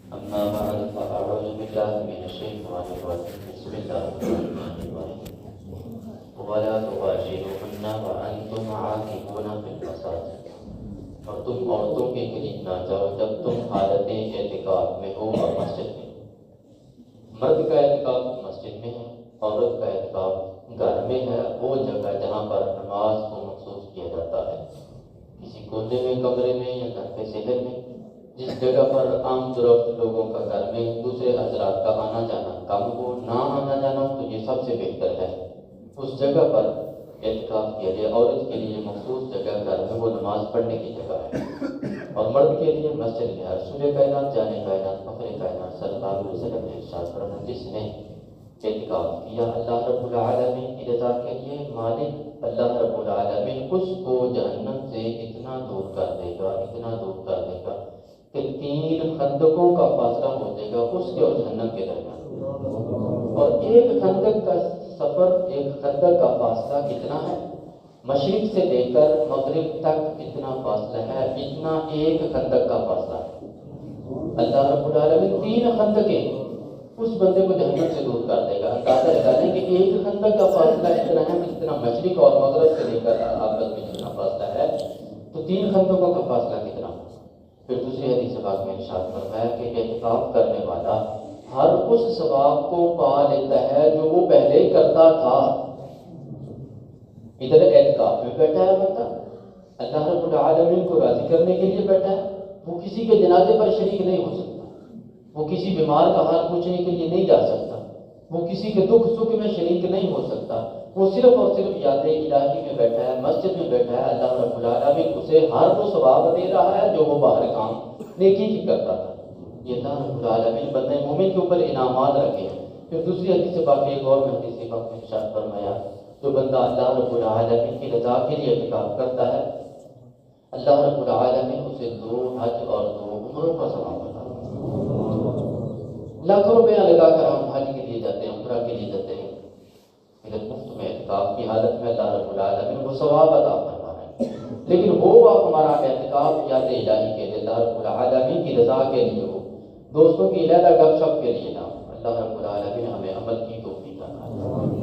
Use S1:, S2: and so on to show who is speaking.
S1: أما بعد فأعوذ بالله من الشيطان الرجيم بسم الله الرحمن الرحيم ولا تباشروهن وأنتم عاكفون في المساجد اور تم عورتوں کے قریب نہ جاؤ جب تم حالت اعتکاف میں ہو اور مسجد میں. مرد کا اعتکاف مسجد میں ہے، عورت کا اعتکاف گھر میں ہے، وہ جگہ جہاں پر نماز کو مخصوص کیا جاتا ہے، کسی کونے میں، کمرے میں یا گھر کے صحن میں. جس جگہ پر عام طرف لوگوں کا گھر میں دوسرے حضرات کا آنا جانا کم ہو، نہ آنا جانا ہو، تو یہ سب سے بہتر ہے اس جگہ پر اعتکاف کیا جائے. عورت کے لیے مخصوص جگہ گھر میں وہ نماز پڑھنے کی جگہ ہے، اور مرد کے لیے مسجد ہے. رسول کائنات جان کائنات فخر کائنات صلی اللہ علیہ وسلم نے ارشاد فرمایا جس نے اعتکاف کیا اللہ رب العالمین کی رضا کے لیے، مالک اللہ رب العالمین اس کو جہنم سے اتنا دور کر دے گا، اتنا دور کر دے گا کہ 3 خندقوں کا فاصلہ ہو جائے گا اس کے اور جہنم کے درمیان. اور ایک خندق کا سفر، ایک خندق کا فاصلہ کتنا ہے؟ مشرق سے لے کر مغرب تک اتنا فاصلہ ہے، اتنا ایک خندق کا فاصلہ ہے. اللہ رب العالمین 3 خندقیں اس بندے کو جہنم سے دور کر دے گا. اندازہ لگا لیں کہ ایک خندق کا فاصلہ اتنا ہے، جتنا مشرق اور مغرب سے لے کر آپس میں جتنا فاصلہ ہے، تو 3 خندقوں کا فاصلہ کتنا ہوگا. پھر دوسری حدیث پاک میں ارشاد فرمایا کہ اعتکاف کرنے والا ہر اس ثواب کو پا لیتا ہے جو وہ پہلے کرتا تھا. ادھر اعتکاف میں بیٹھا ہے بندہ، اللہ رب العالمین کو راضی کرنے کے لیے بیٹھا ہے. وہ کسی کے جنازے پر شریک نہیں ہو سکتا، وہ کسی بیمار کا حال پوچھنے کے لیے نہیں جا سکتا، وہ کسی کے دکھ سکھ میں شریک نہیں ہو سکتا. وہ صرف اور صرف یاد الہی میں بیٹھا ہے، مسجد میں بیٹھا ہے. اللہ رب العالمین اسے ہر وہ ثواب دے رہا ہے جو وہ باہر کام نیکی کی کرتا تھا. یہ اللہ رب العالمین بندے مومن کے اوپر انعامات رکھے ہیں. پھر دوسری حدیث پاک ایک اور حدیث پاک میں ارشاد فرمایا جو بندہ اللہ رب العالمین کی رضا کے لیے اعتکاف کرتا ہے، اللہ رب العالمین اسے 2 حج اور 2 عمروں کا ثواب عطا کرتا ہے. لاکھوں روپیہ لگا کر ہم حج کے لیے جاتے ہیں، عمرہ کے لیے جاتے ہیں، لیکن مفت میں اعتکاف کی حالت میں اللہ رب العالمین وہ ثواب عطا فرما رہے ہیں. لیکن وہ ہمارا اعتکاف یاد الہی کے لیے، اللہ رب العالمین کی رضا کے لیے ہو، دوستوں کی علیحدہ گپ شپ کے لیے نہ ہو. اللہ رب العالمین ہمیں عمل کی توفیق عطا فرمائے.